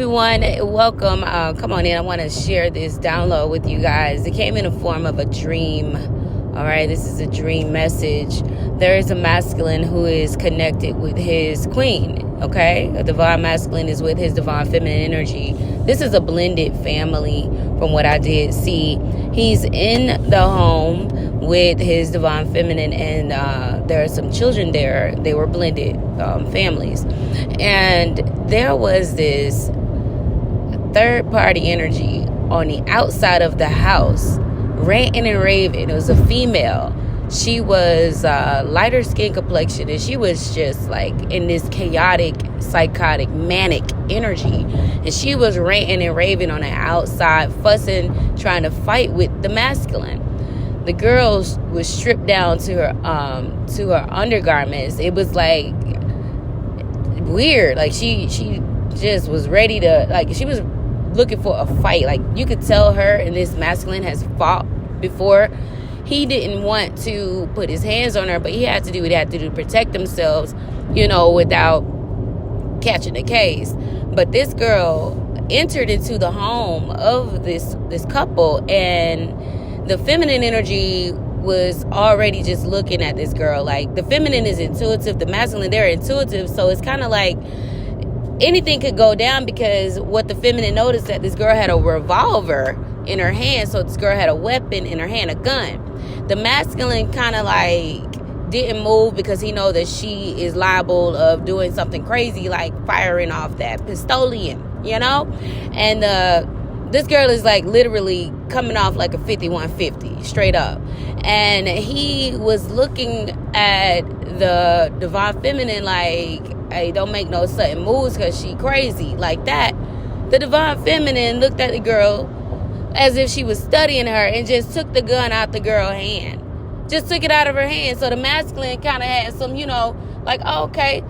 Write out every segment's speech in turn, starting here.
everyone, welcome. Come on in. I want to share this download with you guys. It came in the form of a dream. All right, this is a dream message. There is a masculine who is connected with his queen. Okay, a divine masculine is with his divine feminine energy. This is a blended family from what I did see. He's in the home with his divine feminine, and there are some children there. They were blended families, and there was this third party energy on the outside of the house, ranting and raving. It was a female. She was lighter skin complexion, and she was just like in this chaotic, psychotic, manic energy. And she was ranting and raving on the outside, fussing, trying to fight with the masculine. The girl was stripped down to her undergarments. It was like weird. Like she just was ready to, like, she was looking for a fight. Like, you could tell her and this masculine has fought before. He didn't want to put his hands on her, but he had to do what he had to do to protect themselves, without catching the case. But this girl entered into the home of this couple, and the feminine energy was already just looking at this girl. Like, the feminine is intuitive, the masculine, they're intuitive, so it's kind of like anything could go down, because what the feminine noticed, that this girl had a revolver in her hand. So this girl had a weapon in her hand, a gun. The masculine kind of like didn't move, because he know that she is liable of doing something crazy, like firing off that pistolian, and this girl is like literally coming off like a 5150 straight up. And he was looking at the divine feminine like, hey, don't make no sudden moves because she crazy like that. The divine feminine looked at the girl as if she was studying her and just took the gun out the girl's hand. Just took it out of her hand. So the masculine kind of had some, like, oh, okay,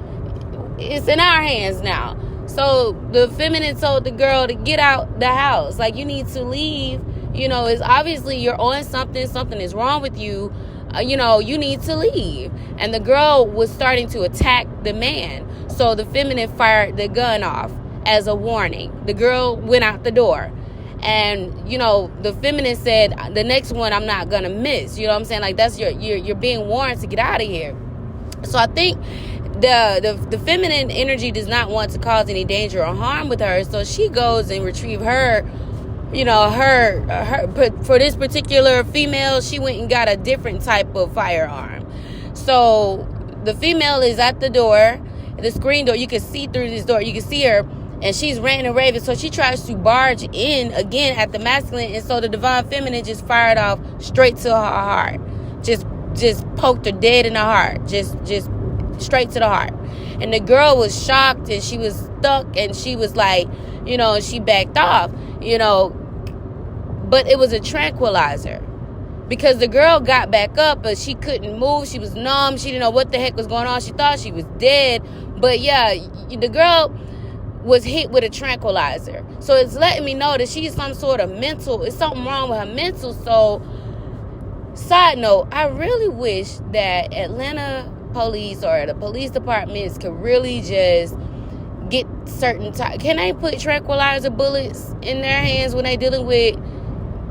it's in our hands now. So the feminine told the girl to get out the house. Like, you need to leave. It's obviously you're on something. Something is wrong with you. You need to leave. And the girl was starting to attack the man. So the feminine fired the gun off as a warning. The girl went out the door. And, the feminine said, the next one I'm not going to miss. You know what I'm saying? Like, that's you're being warned to get out of here. So I think the feminine energy does not want to cause any danger or harm with her. So she goes and retrieve her, for this particular female, she went and got a different type of firearm. So the female is at the door, the screen door. You can see through this door. You can see her. And she's ranting and raving. So she tries to barge in again at the masculine. And so the divine feminine just fired off straight to her heart. Just poked her dead in the heart. Just straight to the heart. And the girl was shocked, and she was stuck, and she was like, she backed off, But it was a tranquilizer. Because the girl got back up, but she couldn't move. She was numb. She didn't know what the heck was going on. She thought she was dead. But yeah, the girl was hit with a tranquilizer. So it's letting me know that she's some sort of mental, it's something wrong with her mental. So, side note, I really wish that Atlanta police or the police departments could really just get certain can they put tranquilizer bullets in their hands when they dealing with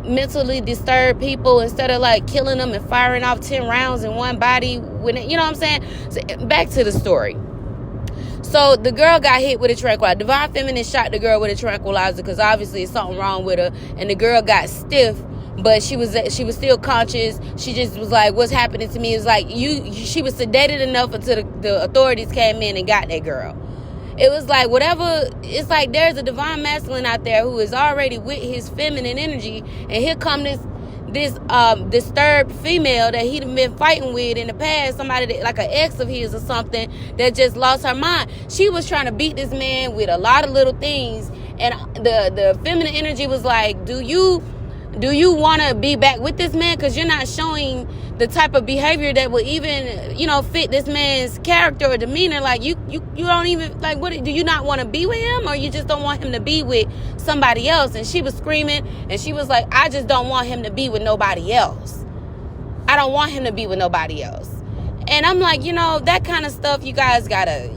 mentally disturbed people, instead of like killing them and firing off 10 rounds in one body when you know what I'm saying? So, back to the story. So the girl got hit with a tranquilizer. Divine feminine shot the girl with a tranquilizer because obviously it's something wrong with her, and the girl got stiff, but she was still conscious. She just was like, "What's happening to me?" It was like she was sedated enough until the authorities came in and got that girl. It was like whatever. It's like there's a divine masculine out there who is already with his feminine energy, and here come this disturbed female that he'd been fighting with in the past, somebody that, like an ex of his or something, that just lost her mind. She was trying to beat this man with a lot of little things, and the feminine energy was like, do you want to be back with this man? Because you're not showing the type of behavior that would even fit this man's character or demeanor. Like you don't even, like, what, do you not want to be with him, or you just don't want him to be with somebody else? And she was screaming, and she was like, I just don't want him to be with nobody else. I don't want him to be with nobody else. And I'm like, that kind of stuff, you guys gotta,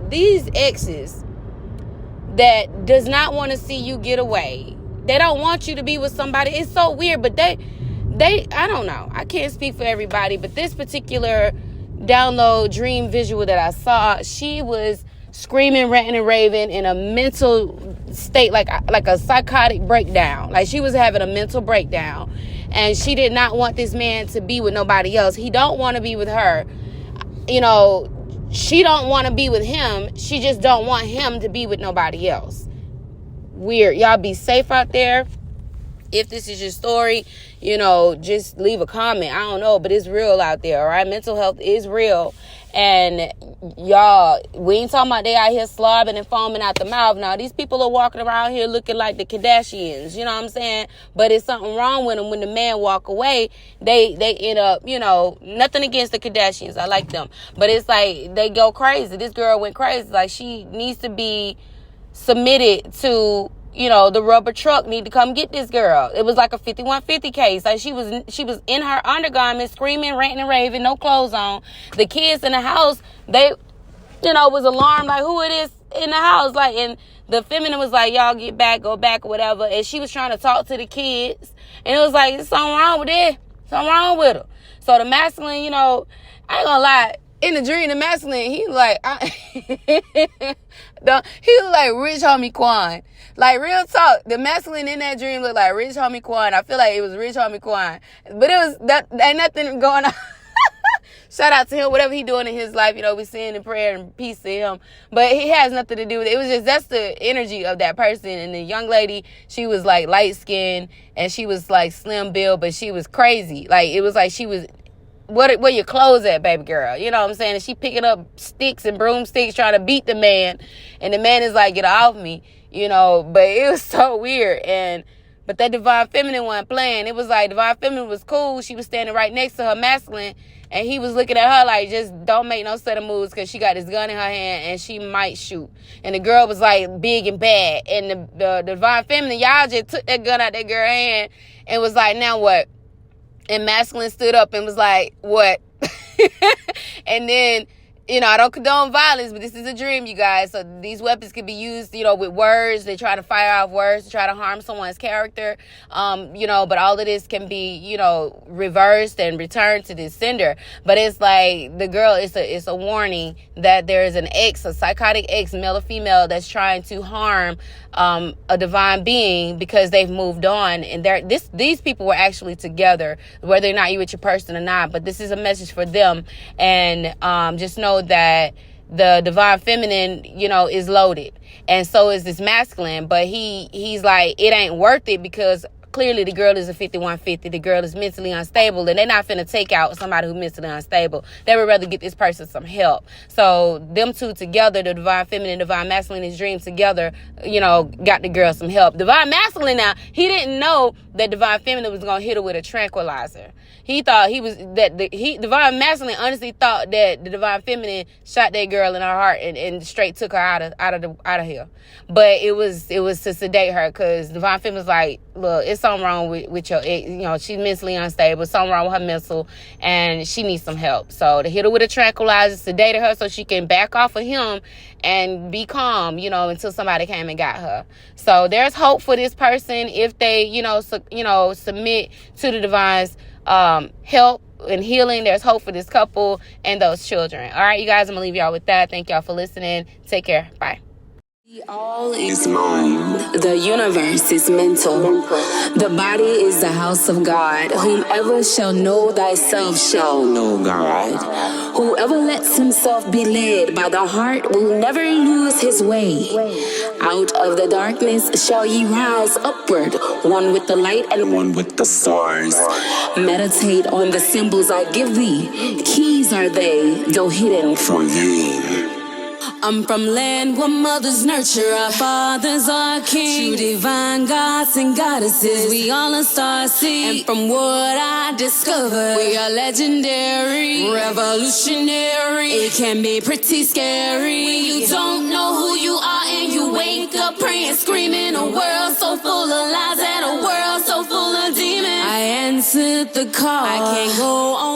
these exes, that does not want to see you get away. They don't want you to be with somebody. It's so weird, but they I don't know. I can't speak for everybody, but this particular download dream visual that I saw, she was screaming, ranting, and raving in a mental state, like a psychotic breakdown. Like she was having a mental breakdown, and she did not want this man to be with nobody else. He don't want to be with her. You know, she don't want to be with him. She just don't want him to be with nobody else. Weird. Y'all be safe out there. If this is your story, you know, just leave a comment. I don't know, but it's real out there, all right? Mental health is real. And y'all, we ain't talking about they out here slobbing and foaming out the mouth. Now, these people are walking around here looking like the Kardashians, you know what I'm saying? But it's something wrong with them. When the man walk away, they end up, you know, nothing against the Kardashians. I like them. But it's like they go crazy. This girl went crazy. Like, she needs to be submitted to, you know, the rubber truck need to come get this girl. It was like a 5150 case. Like she was in her undergarments, screaming, ranting, and raving, no clothes on. The kids in the house, they, you know, was alarmed, like, who it is in the house. Like, and the feminine was like, y'all get back, go back, or whatever. And she was trying to talk to the kids. And it was like, there's something wrong with it. Something wrong with her. So the masculine, you know, I ain't gonna lie. In the dream, the masculine, he was like, he was like rich homie Quan. Like, real talk, the masculine in that dream looked like rich homie Quan. I feel like it was rich homie Quan. But it was, that ain't nothing going on. Shout out to him, whatever he doing in his life, you know, we send in prayer and peace to him. But he has nothing to do with it. It was just, that's the energy of that person. And the young lady, she was like light skinned and she was like slim build, but she was crazy. Like, it was like she was, where your clothes at, baby girl? You know what I'm saying? And she picking up sticks and broomsticks trying to beat the man. And the man is like, get off me, you know. But it was so weird. But that divine feminine wasn't playing. It was like divine feminine was cool. She was standing right next to her masculine. And he was looking at her like, just don't make no set of moves because she got this gun in her hand and she might shoot. And the girl was like big and bad. And the divine feminine, y'all just took that gun out that girl's hand and was like, now what? And masculine stood up and was like, what? And then, you know, I don't condone violence, but this is a dream, you guys. So these weapons can be used, you know, with words. They try to fire off words to try to harm someone's character. You know, but all of this can be, you know, reversed and returned to the sender. But it's like the girl, it's a warning that there is an ex, a psychotic ex, male or female, that's trying to harm a divine being because they've moved on. And these people were actually together, whether or not you with your person or not. But this is a message for them. And just know that the divine feminine, you know, is loaded. And so is this masculine. But he's like, it ain't worth it because clearly the girl is a 5150. The girl is mentally unstable, and they're not finna take out somebody who's mentally unstable. They would rather get this person some help. So them two together, the divine feminine, divine masculine, his dream together, you know, got the girl some help. Divine masculine now, he didn't know that divine feminine was gonna hit her with a tranquilizer. He thought divine masculine honestly thought that the divine feminine shot that girl in her heart and straight took her out of here. But it was to sedate her because divine feminine was like, look, it's something wrong with your ex. You know, she's mentally unstable, something wrong with her mental, and she needs some help. So to hit her with a tranquilizer, sedate her so she can back off of him and be calm, you know, until somebody came and got her. So there's hope for this person if they, submit to the divine's help and healing. There's hope for this couple and those children. All right, you guys, I'm gonna leave y'all with that. Thank y'all for listening. Take care. Bye. All is mind. The universe is mental. The body is the house of God. Whomever shall know thyself shall know God. Whoever lets himself be led by the heart will never lose his way. Out of the darkness shall ye rise upward, one with the light and one with the stars. Meditate on the symbols I give thee. Keys are they, though hidden from thee. I'm from land where mothers nurture, our fathers are kings. True divine gods and goddesses, we all a star seed. And from what I discovered, we are legendary, revolutionary. It can be pretty scary when you don't know who you are and you wake up praying, screaming. A world so full of lies and a world so full of demons. I answered the call. I can't go on